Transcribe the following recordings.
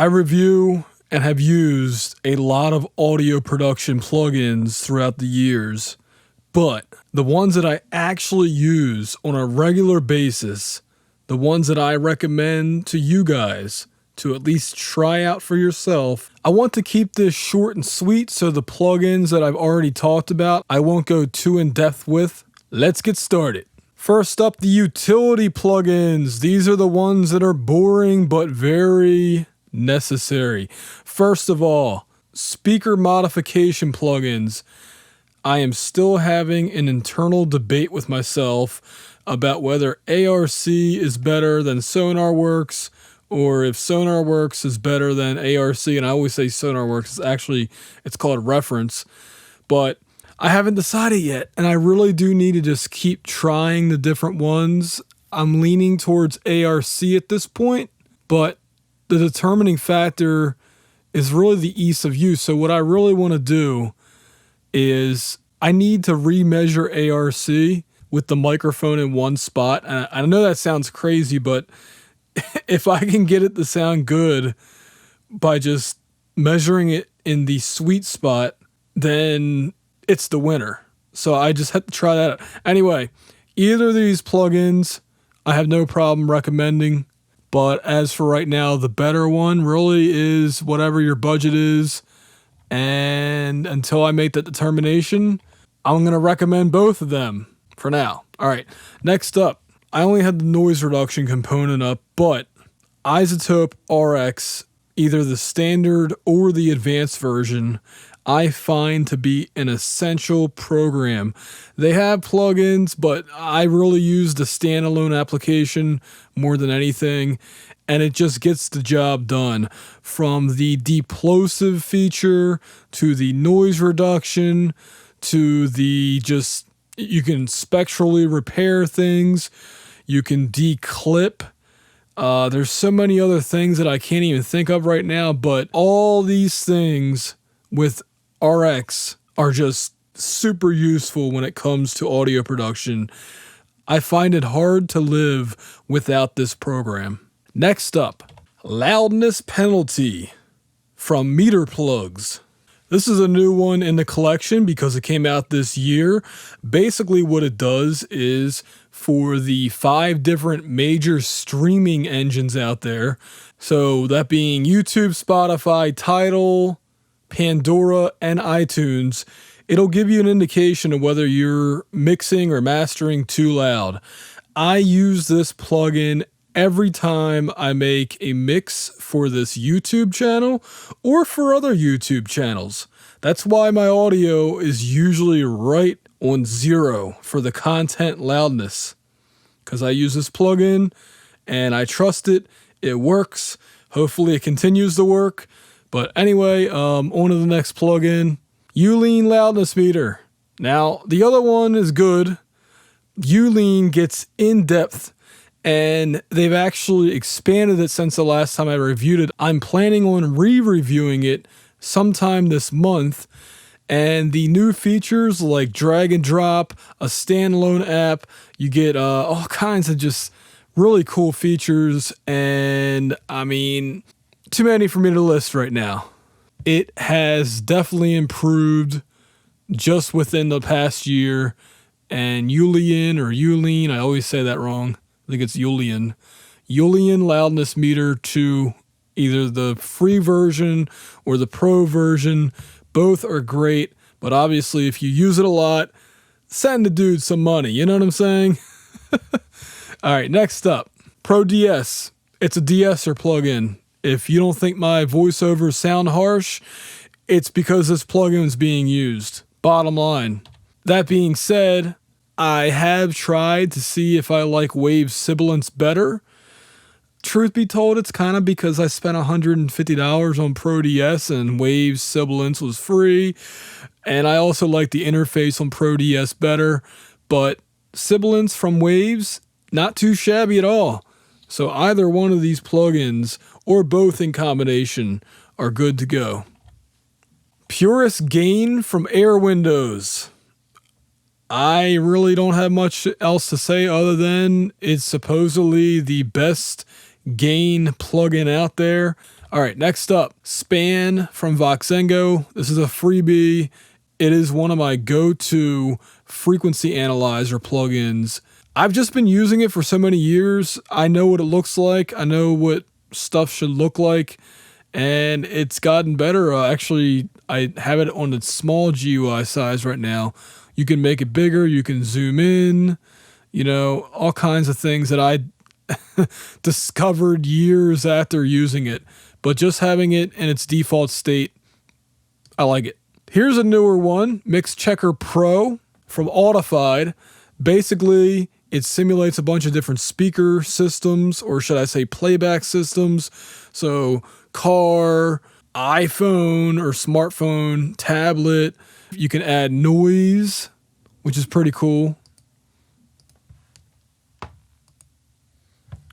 I review and have used a lot of audio production plugins throughout the years, but the ones that I actually use on a regular basis, the ones that I recommend to you guys to at least try out for yourself, I want to keep this short and sweet, so the plugins that I've already talked about, I won't go too in depth with. Let's get started. First up, the utility plugins. These are the ones that are boring but very necessary. First of all, speaker modification plugins. I am still having an internal debate with myself about whether ARC is better than SonarWorks, or if SonarWorks is better than ARC. And I always say SonarWorks. It's called Reference. But I haven't decided yet, and I really do need to just keep trying the different ones. I'm leaning towards ARC at this point, but the determining factor is really the ease of use. So what I really want to do is I need to remeasure ARC with the microphone in one spot. And I know that sounds crazy, but if I can get it to sound good by just measuring it in the sweet spot, then it's the winner. So I just had to try that out. Anyway, either of these plugins I have no problem recommending, but as for right now, the better one really is whatever your budget is. And until I make that determination, I'm going to recommend both of them for now. All right, next up, I only had the noise reduction component up, but iZotope RX, either the standard or the advanced version, I find to be an essential program. They have plugins, but I really use the standalone application more than anything, and it just gets the job done. From the deplosive feature to the noise reduction to the just, you can spectrally repair things, you can declip. There's so many other things that I can't even think of right now, but all these things with RX are just super useful when it comes to audio production. I find it hard to live without this program. Next up, Loudness Penalty from Meter Plugs. This is a new one in the collection because it came out this year. Basically what it does is, for the 5 different major streaming engines out there, so that being YouTube, Spotify, Tidal, Pandora, and iTunes, it'll give you an indication of whether you're mixing or mastering too loud. I use this plugin every time I make a mix for this YouTube channel or for other YouTube channels. That's why my audio is usually right on 0 for the content loudness, because I use this plugin and I trust it. It works. Hopefully it continues to work. But anyway, on to the next plugin, Ulean Loudness Meter. Now, the other one is good. Ulean gets in depth, and they've actually expanded it since the last time I reviewed it. I'm planning on re-reviewing it sometime this month, and the new features like drag and drop, a standalone app, you get all kinds of just really cool features, and I mean, too many for me to list right now. It has definitely improved just within the past year, and Ulean, I always say that wrong. I think it's Ulean Loudness Meter 2, either the free version or the pro version, both are great, but obviously if you use it a lot, send the dude some money, you know what I'm saying? All right, next up, Pro DS. It's a de-esser plugin. If you don't think my voiceovers sound harsh, it's because this plugin is being used. Bottom line. That being said, I have tried to see if I like Wave's sibilance better. Truth be told, it's kind of because I spent $150 on Pro DS and Wave's sibilance was free. And I also like the interface on Pro DS better. But sibilance from Wave's, not too shabby at all. So either one of these plugins, or both in combination, are good to go. Purest Gain from Air Windows. I really don't have much else to say other than it's supposedly the best gain plugin out there. All right, next up, Span from Voxengo. This is a freebie. It is one of my go-to frequency analyzer plugins. I've just been using it for so many years. I know what it looks like. I know what stuff should look like. And it's gotten better. Actually, I have it on its small GUI size right now. You can make it bigger. You can zoom in. You know, all kinds of things that I discovered years after using it. But just having it in its default state, I like it. Here's a newer one, Mix Checker Pro from Audified. Basically, it simulates a bunch of different speaker systems, or should I say playback systems. So car, iPhone or smartphone, tablet. You can add noise, which is pretty cool.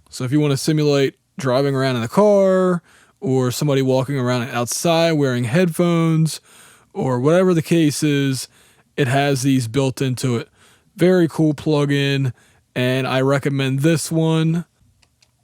So if you want to simulate driving around in a car, or somebody walking around outside wearing headphones, or whatever the case is, it has these built into it. Very cool plugin, and I recommend this one.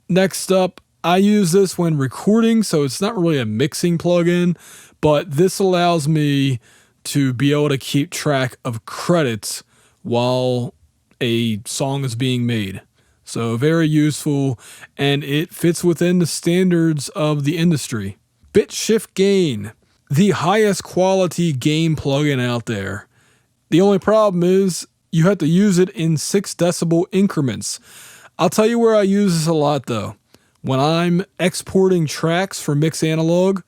Next up, I use this when recording, so it's not really a mixing plugin, but this allows me to be able to keep track of credits while a song is being made. So very useful, and it fits within the standards of the industry. Bit Shift Gain, the highest quality gain plugin out there. The only problem is you have to use it in 6 decibel increments. I'll tell you where I use this a lot though. When I'm exporting tracks for Mix Analog,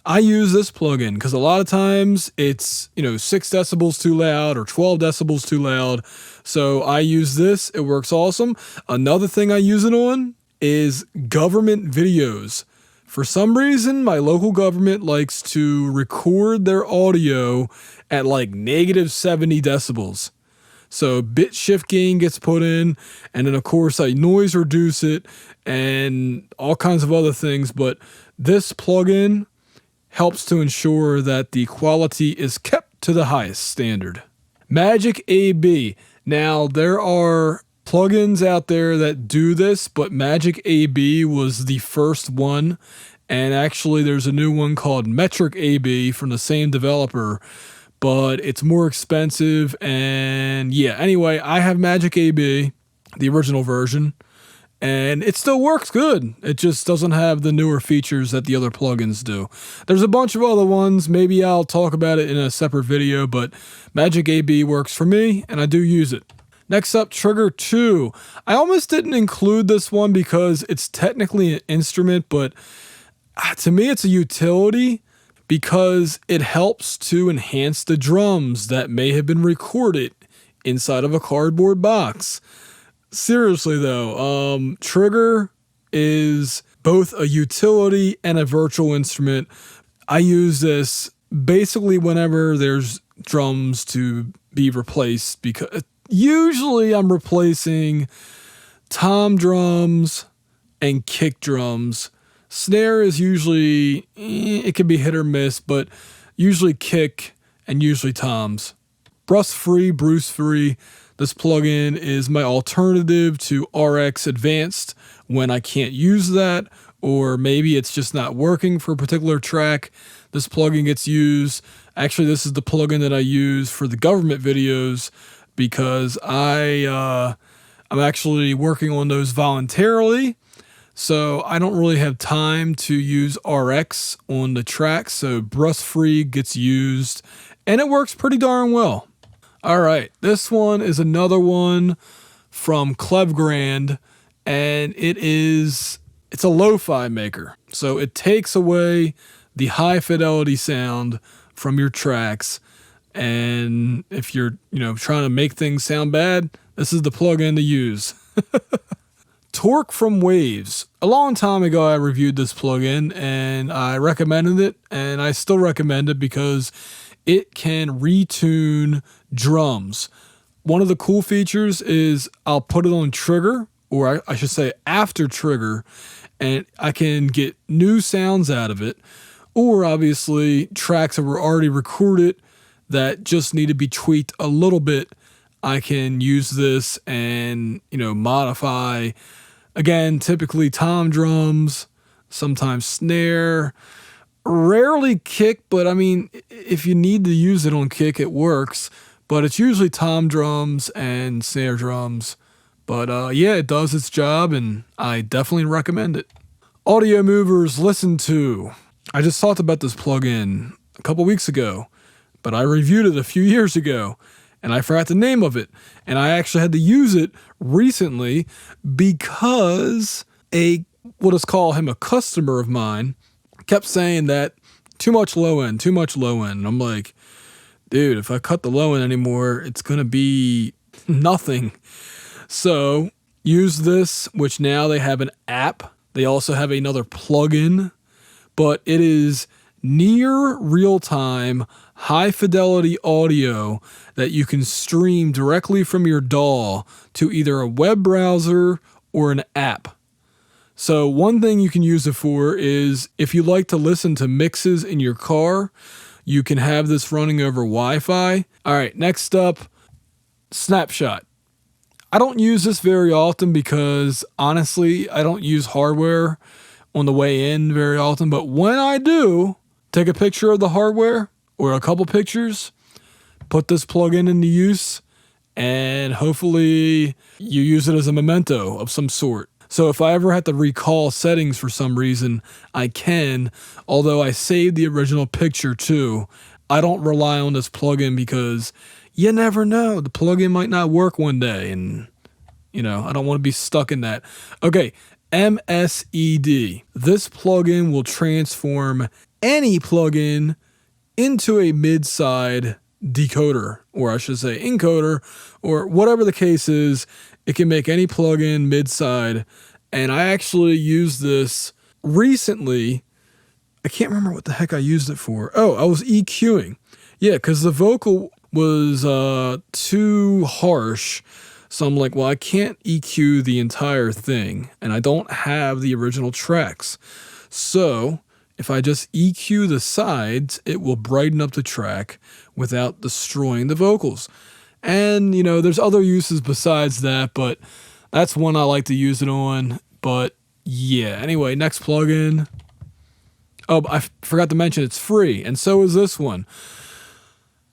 I use this plugin because a lot of times it's, 6 decibels too loud or 12 decibels too loud. So I use this. It works awesome. Another thing I use it on is government videos. For some reason, my local government likes to record their audio at like -70 decibels. So bit shift gain gets put in, and then of course I noise reduce it and all kinds of other things. But this plugin helps to ensure that the quality is kept to the highest standard. Magic AB. Now, there are plugins out there that do this, but Magic AB was the first one. And actually, there's a new one called Metric AB from the same developer, but it's more expensive. And yeah, anyway, I have Magic AB, the original version, and it still works good. It just doesn't have the newer features that the other plugins do. There's a bunch of other ones. Maybe I'll talk about it in a separate video, but Magic AB works for me, and I do use it. Next up, Trigger 2. I almost didn't include this one because it's technically an instrument, but to me it's a utility because it helps to enhance the drums that may have been recorded inside of a cardboard box. Seriously though, Trigger is both a utility and a virtual instrument. I use this basically whenever there's drums to be replaced, because usually I'm replacing tom drums and kick drums. Snare is usually, it can be hit or miss, but usually kick and usually toms. Bruce-free. This plugin is my alternative to RX Advanced when I can't use that, or maybe it's just not working for a particular track. This plugin gets used. Actually, this is the plugin that I use for the government videos because I'm actually working on those voluntarily. So I don't really have time to use RX on the track. So Bruce-free gets used and it works pretty darn well. All right, this one is another one from Clevgrand, and it's a lo-fi maker. So it takes away the high fidelity sound from your tracks, and if you're, trying to make things sound bad, this is the plugin to use. Torque from Waves. A long time ago I reviewed this plugin and I recommended it, and I still recommend it because it can retune drums. One of the cool features is I'll put it on trigger, or I should say after trigger, and I can get new sounds out of it, or obviously tracks that were already recorded that just need to be tweaked a little bit. I can use this and, modify, again, typically tom drums, sometimes snare, rarely kick, but I mean, if you need to use it on kick, it works. But it's usually tom drums and snare drums. But yeah, it does its job, and I definitely recommend it. Audio movers, listen to. I just talked about this plugin a couple weeks ago, but I reviewed it a few years ago, and I forgot the name of it. And I actually had to use it recently because we'll just call him a customer of mine, kept saying that too much low end. And I'm like, dude, if I cut the low end anymore, it's going to be nothing. So use this, which now they have an app. They also have another plugin, but it is near real-time, high-fidelity audio that you can stream directly from your DAW to either a web browser or an app. So one thing you can use it for is if you like to listen to mixes in your car, you can have this running over Wi-Fi. All right, next up, Snapshot. I don't use this very often because honestly, I don't use hardware on the way in very often. But when I do, take a picture of the hardware or a couple pictures, put this plugin into use, and hopefully you use it as a memento of some sort. So if I ever have to recall settings for some reason, I can, although I saved the original picture too. I don't rely on this plugin because you never know. The plugin might not work one day, and I don't want to be stuck in that. Okay, MSED. This plugin will transform any plugin into a mid-side decoder, or I should say encoder, or whatever the case is. It can make any plugin mid-side, and I actually used this recently. I can't remember what the heck I used it for. Oh, I was EQing. Yeah, because the vocal was too harsh. So I'm like, well, I can't EQ the entire thing, and I don't have the original tracks. So if I just EQ the sides, it will brighten up the track without destroying the vocals. And, there's other uses besides that, but that's one I like to use it on. But yeah, anyway, next plugin. Oh, I forgot to mention it's free, and so is this one.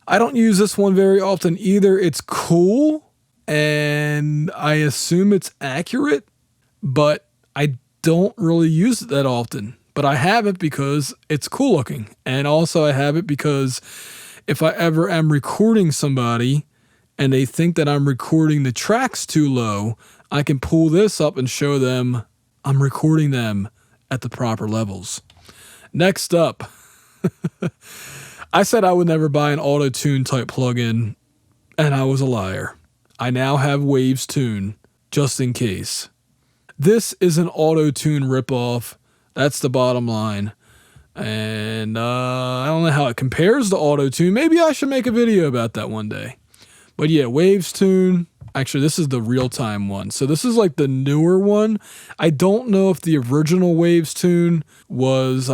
I don't use this one very often either. It's cool, and I assume it's accurate, but I don't really use it that often. But I have it because it's cool looking, and also I have it because if I ever am recording somebody and they think that I'm recording the tracks too low, I can pull this up and show them I'm recording them at the proper levels. Next up, I said I would never buy an auto-tune type plugin, and I was a liar. I now have Waves Tune, just in case. This is an auto-tune ripoff. That's the bottom line. And I don't know how it compares to auto-tune. Maybe I should make a video about that one day. But yeah, Waves Tune. Actually, this is the real-time one. So this is like the newer one. I don't know if the original Waves Tune was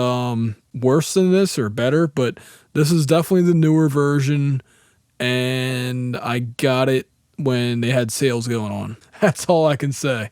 worse than this or better, but this is definitely the newer version, and I got it when they had sales going on. That's all I can say.